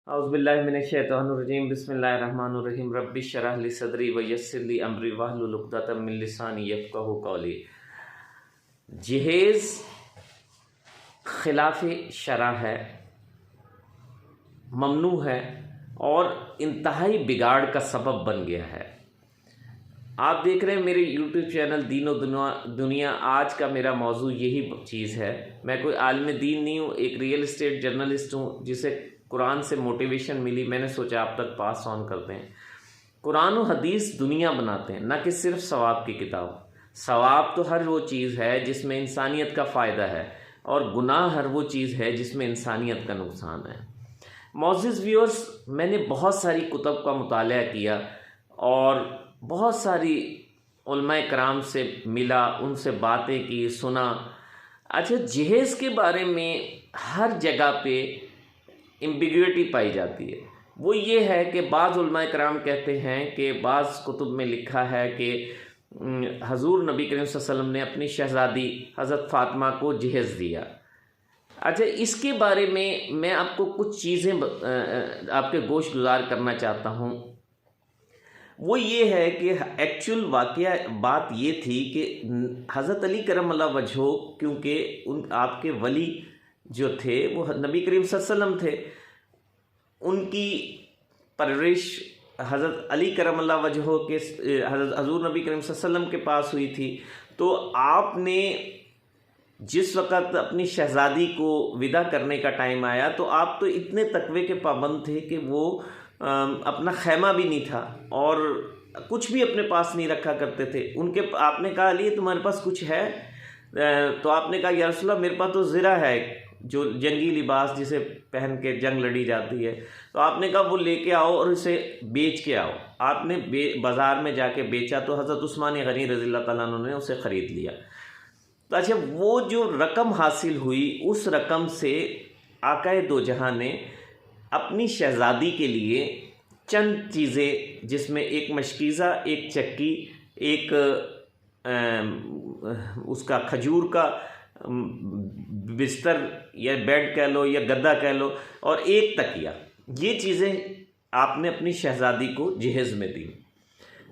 اعوذ باللہ من الشیطان الرجیم بسم اللہ الرحمن الرحیم رب اشرح لی صدری ویسر لی امری واحلل عقدۃ من لسانی یفقہوا قولی۔ جہیز خلاف شرع ہے، ممنوع ہے اور انتہائی بگاڑ کا سبب بن گیا ہے۔ آپ دیکھ رہے ہیں میرے یوٹیوب چینل دین و دنیا، آج کا میرا موضوع یہی چیز ہے۔ میں کوئی عالم دین نہیں ہوں، ایک ریئل اسٹیٹ جرنلسٹ ہوں جسے قرآن سے موٹیویشن ملی، میں نے سوچا آپ تک پاس آن کرتے ہیں۔ قرآن و حدیث دنیا بناتے ہیں، نہ کہ صرف ثواب کی کتاب۔ ثواب تو ہر وہ چیز ہے جس میں انسانیت کا فائدہ ہے، اور گناہ ہر وہ چیز ہے جس میں انسانیت کا نقصان ہے۔ معزز ویورز، میں نے بہت ساری کتب کا مطالعہ کیا اور بہت ساری علماء کرام سے ملا، ان سے باتیں کی، سنا۔ اچھا، جہیز کے بارے میں ہر جگہ پہ ایمبیگویٹی پائی جاتی ہے۔ وہ یہ ہے کہ بعض علماء کرام کہتے ہیں کہ بعض کتب میں لکھا ہے کہ حضور نبی کریم صلی اللہ علیہ وسلم نے اپنی شہزادی حضرت فاطمہ کو جہیز دیا۔ اچھا، اس کے بارے میں آپ کو کچھ چیزیں آپ کے گوش گزار کرنا چاہتا ہوں۔ وہ یہ ہے کہ ایکچول واقعہ بات یہ تھی کہ حضرت علی کرم اللہ وجہہ، کیونکہ آپ کے ولی جو تھے وہ نبی کریم صلی اللہ علیہ وسلم تھے، ان کی پرورش حضرت علی کرم اللہ وجہہ کے حضور نبی کریم صلی اللہ علیہ وسلم کے پاس ہوئی تھی۔ تو آپ نے جس وقت اپنی شہزادی کو ودا کرنے کا ٹائم آیا تو آپ تو اتنے تقوی کے پابند تھے کہ وہ اپنا خیمہ بھی نہیں تھا اور کچھ بھی اپنے پاس نہیں رکھا کرتے تھے۔ آپ نے کہا علی تمہارے پاس کچھ ہے؟ تو آپ نے کہا یا رسول اللہ میرے پاس تو زرہ ہے، جو جنگی لباس جسے پہن کے جنگ لڑی جاتی ہے۔ تو آپ نے کہا وہ لے کے آؤ اور اسے بیچ کے آؤ۔ آپ نے بازار میں جا کے بیچا تو حضرت عثمان غنی رضی اللہ تعالیٰ عنہ نے اسے خرید لیا۔ تو اچھا، وہ جو رقم حاصل ہوئی، اس رقم سے آقا دو جہاں نے اپنی شہزادی کے لیے چند چیزیں، جس میں ایک مشکیزہ، ایک چکی، ایک اس کا کھجور کا بستر یا بیڈ کہہ لو یا گدا کہہ لو، اور ایک تکیہ، یہ چیزیں آپ نے اپنی شہزادی کو جہیز میں دی۔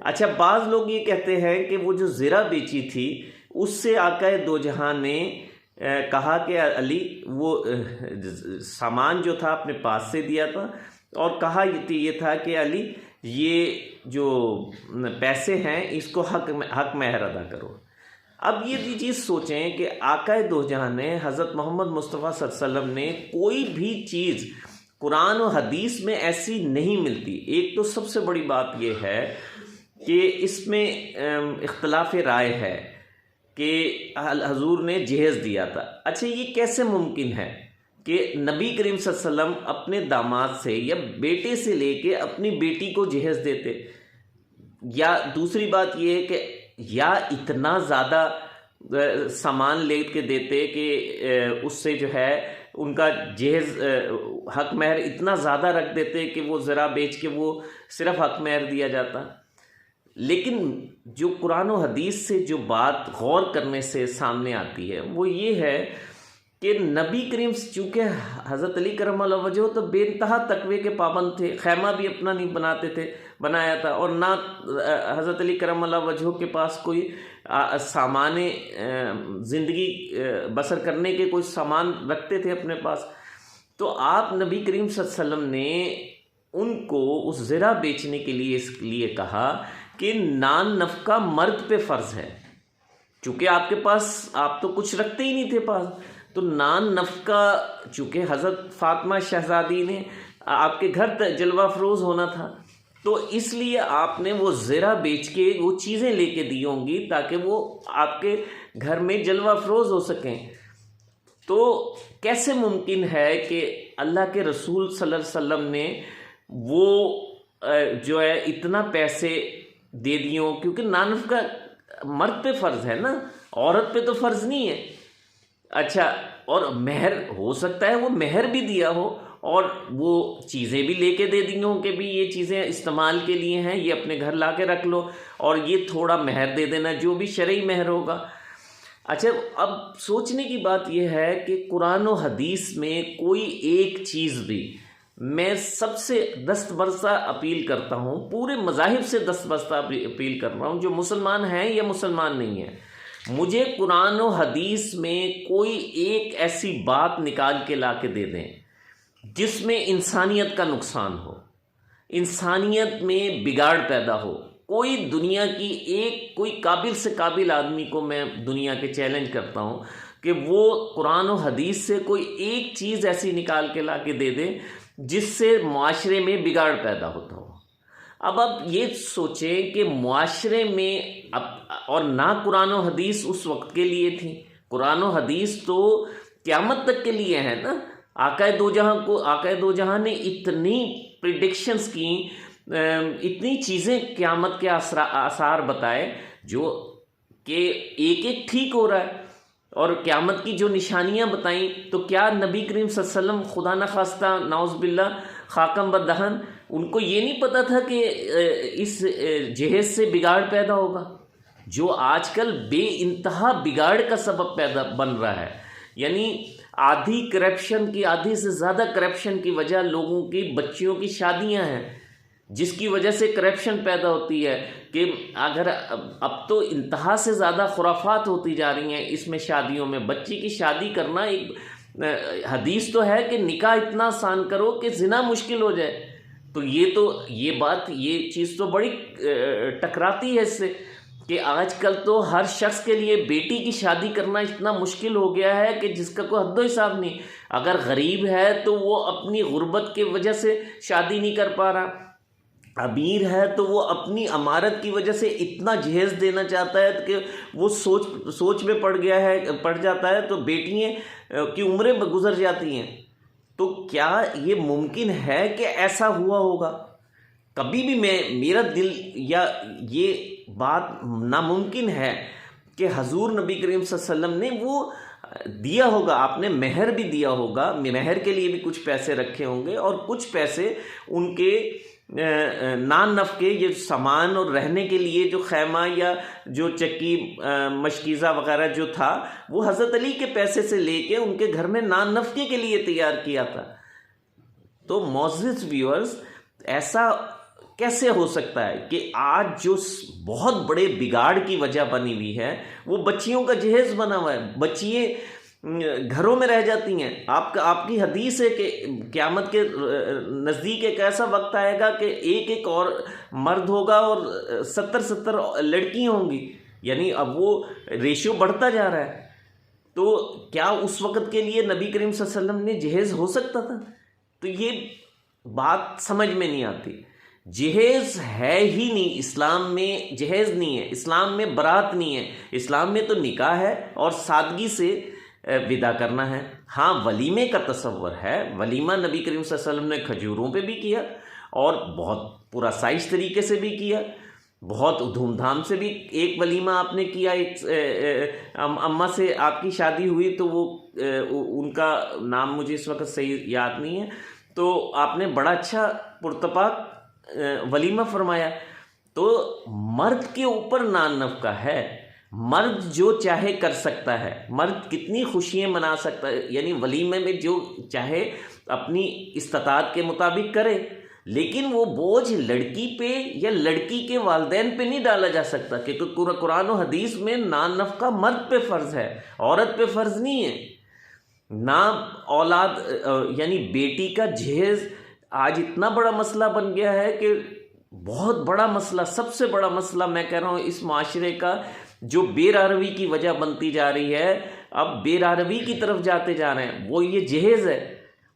اچھا، بعض لوگ یہ کہتے ہیں کہ وہ جو زرہ بیچی تھی اس سے آقا دو جہاں نے کہا کہ علی وہ سامان جو تھا اپنے پاس سے دیا تھا، اور کہا یہ تھا کہ علی یہ جو پیسے ہیں اس کو حق مہر ادا کرو۔ اب یہ چیز سوچیں کہ آقا دو جہاں نے حضرت محمد مصطفیٰ صلی اللہ علیہ وسلم نے کوئی بھی چیز قرآن و حدیث میں ایسی نہیں ملتی۔ ایک تو سب سے بڑی بات یہ ہے کہ اس میں اختلاف رائے ہے کہ حضور نے جہیز دیا تھا۔ اچھا، یہ کیسے ممکن ہے کہ نبی کریم صلی اللہ علیہ وسلم اپنے داماد سے یا بیٹے سے لے کے اپنی بیٹی کو جہیز دیتے؟ یا دوسری بات یہ ہے کہ یا اتنا زیادہ سامان لے کے دیتے کہ اس سے جو ہے ان کا جہیز حق مہر اتنا زیادہ رکھ دیتے کہ وہ ذرا بیچ کے وہ صرف حق مہر دیا جاتا۔ لیکن جو قرآن و حدیث سے جو بات غور کرنے سے سامنے آتی ہے وہ یہ ہے کہ نبی کریم چونکہ حضرت علی کرم اللہ وجہہ تو بے انتہا تقوی کے پابند تھے، خیمہ بھی اپنا نہیں بنایا تھا، اور نہ حضرت علی کرم اللہ وجہہ کے پاس کوئی سامان زندگی بسر کرنے کے کوئی سامان رکھتے تھے اپنے پاس۔ تو آپ نبی کریم صلی اللہ علیہ وسلم نے ان کو اس زرہ بیچنے کے لیے اس لیے کہا کہ نان نفقہ مرد پہ فرض ہے، چونکہ آپ کے پاس آپ تو کچھ رکھتے ہی نہیں تھے پاس، تو نان نفقہ چونکہ حضرت فاطمہ شہزادی نے آپ کے گھر جلوہ افروز ہونا تھا، تو اس لیے آپ نے وہ زرہ بیچ کے وہ چیزیں لے کے دی ہوں گی تاکہ وہ آپ کے گھر میں جلوہ افروز ہو سکیں۔ تو کیسے ممکن ہے کہ اللہ کے رسول صلی اللہ علیہ وسلم نے وہ جو ہے اتنا پیسے دے دیوں؟ کیونکہ نان کا مرد پہ فرض ہے نا، عورت پہ تو فرض نہیں ہے۔ اچھا، اور مہر ہو سکتا ہے وہ مہر بھی دیا ہو اور وہ چیزیں بھی لے کے دے دی ہوں کہ بھی یہ چیزیں استعمال کے لیے ہیں، یہ اپنے گھر لا کے رکھ لو، اور یہ تھوڑا مہر دے دینا جو بھی شرعی مہر ہوگا۔ اچھا، اب سوچنے کی بات یہ ہے کہ قرآن و حدیث میں کوئی ایک چیز بھی میں سب سے دست برسہ اپیل کرتا ہوں، پورے مذاہب سے دست برسہ اپیل کر رہا ہوں، جو مسلمان ہیں یا مسلمان نہیں ہیں، مجھے قرآن و حدیث میں کوئی ایک ایسی بات نکال کے لا کے دے دیں جس میں انسانیت کا نقصان ہو، انسانیت میں بگاڑ پیدا ہو۔ کوئی دنیا کی کوئی قابل سے قابل آدمی کو میں دنیا کے چیلنج کرتا ہوں کہ وہ قرآن و حدیث سے کوئی ایک چیز ایسی نکال کے لا کے دے دے جس سے معاشرے میں بگاڑ پیدا ہوتا ہو۔ اب آپ یہ سوچیں کہ معاشرے میں اور نہ قرآن و حدیث اس وقت کے لیے تھی، قرآن و حدیث تو قیامت تک کے لیے ہے نا۔ آقا دو جہاں نے اتنی پریڈکشنز کی، اتنی چیزیں قیامت کے آثار بتائے جو کہ ایک ایک ٹھیک ہو رہا ہے، اور قیامت کی جو نشانیاں بتائیں، تو کیا نبی کریم صلی اللہ علیہ وسلم خدا نخواستہ نعوذ باللہ خاکم بدہن ان کو یہ نہیں پتہ تھا کہ اس جہیز سے بگاڑ پیدا ہوگا، جو آج کل بے انتہا بگاڑ کا سبب بن رہا ہے؟ یعنی آدھی سے زیادہ کرپشن کی وجہ لوگوں کی بچیوں کی شادیاں ہیں، جس کی وجہ سے کرپشن پیدا ہوتی ہے کہ اگر اب تو انتہا سے زیادہ خرافات ہوتی جا رہی ہیں اس میں شادیوں میں۔ بچی کی شادی کرنا حدیث تو ہے کہ نکاح اتنا آسان کرو کہ زنا مشکل ہو جائے، تو یہ چیز تو بڑی ٹکراتی ہے اس سے کہ آج کل تو ہر شخص کے لیے بیٹی کی شادی کرنا اتنا مشکل ہو گیا ہے کہ جس کا کوئی حد و حساب نہیں۔ اگر غریب ہے تو وہ اپنی غربت کی وجہ سے شادی نہیں کر پا رہا، امیر ہے تو وہ اپنی امارت کی وجہ سے اتنا جہیز دینا چاہتا ہے کہ وہ سوچ میں پڑ جاتا ہے، تو بیٹیاں کی عمریں گزر جاتی ہیں۔ تو کیا یہ ممکن ہے کہ ایسا ہوا ہوگا؟ کبھی بھی میرا دل یا یہ بات ناممکن ہے کہ حضور نبی کریم صلی اللہ علیہ وسلم نے وہ دیا ہوگا، آپ نے مہر بھی دیا ہوگا، مہر کے لیے بھی کچھ پیسے رکھے ہوں گے، اور کچھ پیسے ان کے نان نفقے، یہ سامان اور رہنے کے لیے جو خیمہ یا جو چکی مشکیزہ وغیرہ جو تھا وہ حضرت علی کے پیسے سے لے کے ان کے گھر میں نان نفقے کے لیے تیار کیا تھا۔ تو معزز ویورز، ایسا کیسے ہو سکتا ہے کہ آج جو بہت بڑے بگاڑ کی وجہ بنی ہوئی ہے وہ بچیوں کا جہیز بنا ہوا ہے، بچیاں گھروں میں رہ جاتی ہیں۔ آپ کی حدیث ہے کہ قیامت کے نزدیک ایک ایسا وقت آئے گا کہ ایک اور مرد ہوگا اور 70 لڑکیاں ہوں گی، یعنی اب وہ ریشیو بڑھتا جا رہا ہے۔ تو کیا اس وقت کے لیے نبی کریم صلی اللہ علیہ وسلم نے جہیز ہو سکتا تھا؟ تو یہ بات سمجھ میں نہیں آتی۔ جہیز ہے ہی نہیں، اسلام میں جہیز نہیں ہے، اسلام میں برات نہیں ہے، اسلام میں تو نکاح ہے اور سادگی سے ودا کرنا ہے۔ ہاں، ولیمے کا تصور ہے، ولیمہ نبی کریم صلی اللہ علیہ وسلم نے کھجوروں پہ بھی کیا اور بہت پورا سائز طریقے سے بھی کیا، بہت دھوم دھام سے بھی ایک ولیمہ آپ نے کیا۔ ایک اماں سے آپ کی شادی ہوئی تو وہ ان کا نام مجھے اس وقت صحیح یاد نہیں ہے، تو آپ نے بڑا اچھا پرتپاک ولیمہ فرمایا۔ تو مرد کے اوپر نان نفقہ ہے، مرد جو چاہے کر سکتا ہے، مرد کتنی خوشیاں منا سکتا ہے، یعنی ولیمے میں جو چاہے اپنی استطاعت کے مطابق کرے، لیکن وہ بوجھ لڑکی پہ یا لڑکی کے والدین پہ نہیں ڈالا جا سکتا، کیونکہ قرآن و حدیث میں نان نفقہ مرد پہ فرض ہے، عورت پہ فرض نہیں ہے۔ نہ اولاد یعنی بیٹی کا جہیز آج اتنا بڑا مسئلہ بن گیا ہے کہ بہت بڑا مسئلہ، سب سے بڑا مسئلہ میں کہہ رہا ہوں اس معاشرے کا، جو بے راروی کی وجہ بنتی جا رہی ہے، اب بے راروی کی طرف جاتے جا رہے ہیں، وہ یہ جہیز ہے۔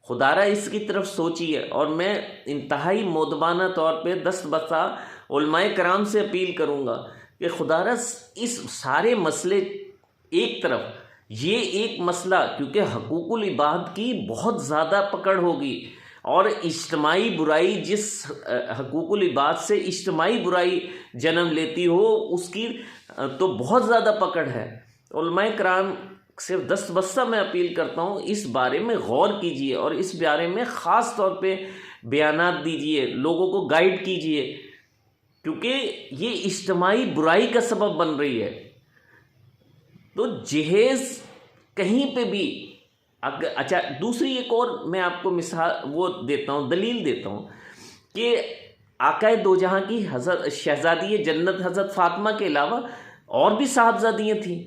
خدارہ اس کی طرف سوچیے، اور میں انتہائی مؤدبانہ طور پہ دست بسا علماء کرام سے اپیل کروں گا کہ خدارہ اس سارے مسئلے ایک طرف، یہ ایک مسئلہ کیونکہ حقوق العباد کی بہت زیادہ پکڑ ہوگی، اور اجتماعی برائی جس حقوق العباد سے اجتماعی برائی جنم لیتی ہو اس کی تو بہت زیادہ پکڑ ہے۔ علماء کرام سے دست بستہ میں اپیل کرتا ہوں، اس بارے میں غور کیجئے اور اس بارے میں خاص طور پہ بیانات دیجئے، لوگوں کو گائیڈ کیجئے، کیونکہ یہ اجتماعی برائی کا سبب بن رہی ہے۔ تو جہیز کہیں پہ بھی اچھا دوسری ایک اور میں آپ کو مثال وہ دیتا ہوں، دلیل دیتا ہوں کہ آقا دو جہاں کی حضرت شہزادی جنت حضرت فاطمہ کے علاوہ اور بھی صاحبزادیاں تھیں،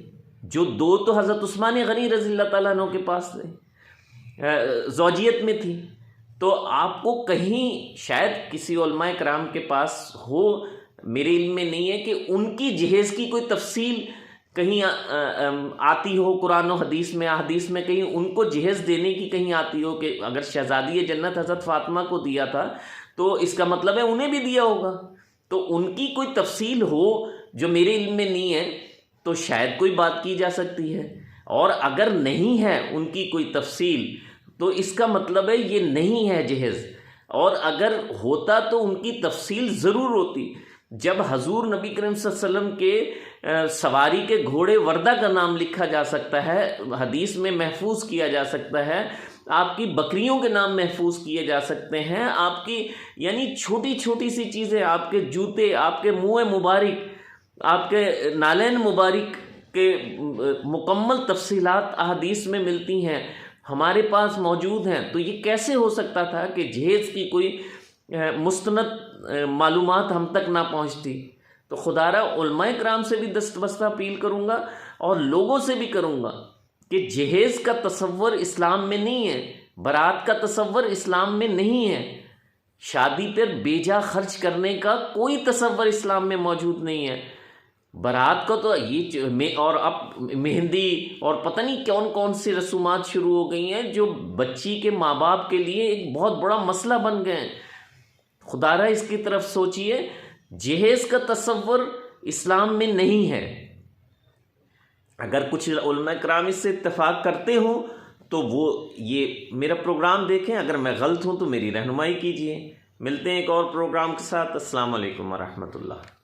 جو دو تو حضرت عثمان غنی رضی اللہ تعالیٰ عنہ کے پاس زوجیت میں تھی. تو آپ کو کہیں شاید کسی علماء کرام کے پاس ہو، میرے علم میں نہیں ہے کہ ان کی جہیز کی کوئی تفصیل کہیں آتی ہو قرآن و حدیث میں، احادیث میں کہیں ان کو جہیز دینے کی کہیں آتی ہو کہ اگر شہزادی جنت حضرت فاطمہ کو دیا تھا تو اس کا مطلب ہے انہیں بھی دیا ہوگا. تو ان کی کوئی تفصیل ہو جو میرے علم میں نہیں ہے تو شاید کوئی بات کی جا سکتی ہے، اور اگر نہیں ہے ان کی کوئی تفصیل تو اس کا مطلب ہے یہ نہیں ہے جہیز، اور اگر ہوتا تو ان کی تفصیل ضرور ہوتی. جب حضور نبی کریم صلی اللہ علیہ وسلم کے سواری کے گھوڑے وردہ کا نام لکھا جا سکتا ہے، حدیث میں محفوظ کیا جا سکتا ہے، آپ کی بکریوں کے نام محفوظ کیے جا سکتے ہیں، آپ کی یعنی چھوٹی چھوٹی سی چیزیں، آپ کے جوتے، آپ کے منہ مبارک، آپ کے نالین مبارک کے مکمل تفصیلات احادیث میں ملتی ہیں، ہمارے پاس موجود ہیں. تو یہ کیسے ہو سکتا تھا کہ جہیز کی کوئی مستند معلومات ہم تک نہ پہنچتی؟ تو خدا را علماء کرام سے بھی دستبستہ اپیل کروں گا اور لوگوں سے بھی کروں گا کہ جہیز کا تصور اسلام میں نہیں ہے، برات کا تصور اسلام میں نہیں ہے، شادی پر بیجا خرچ کرنے کا کوئی تصور اسلام میں موجود نہیں ہے. برات کا تو یہ اور اب مہندی اور پتہ نہیں کون کون سی رسومات شروع ہو گئی ہیں جو بچی کے ماں باپ کے لیے ایک بہت بڑا مسئلہ بن گئے ہیں. خدا را اس کی طرف سوچئے، جہیز کا تصور اسلام میں نہیں ہے. اگر کچھ علماء کرام اس سے اتفاق کرتے ہوں تو وہ یہ میرا پروگرام دیکھیں، اگر میں غلط ہوں تو میری رہنمائی کیجیے. ملتے ہیں ایک اور پروگرام کے ساتھ. السلام علیکم ورحمۃ اللہ.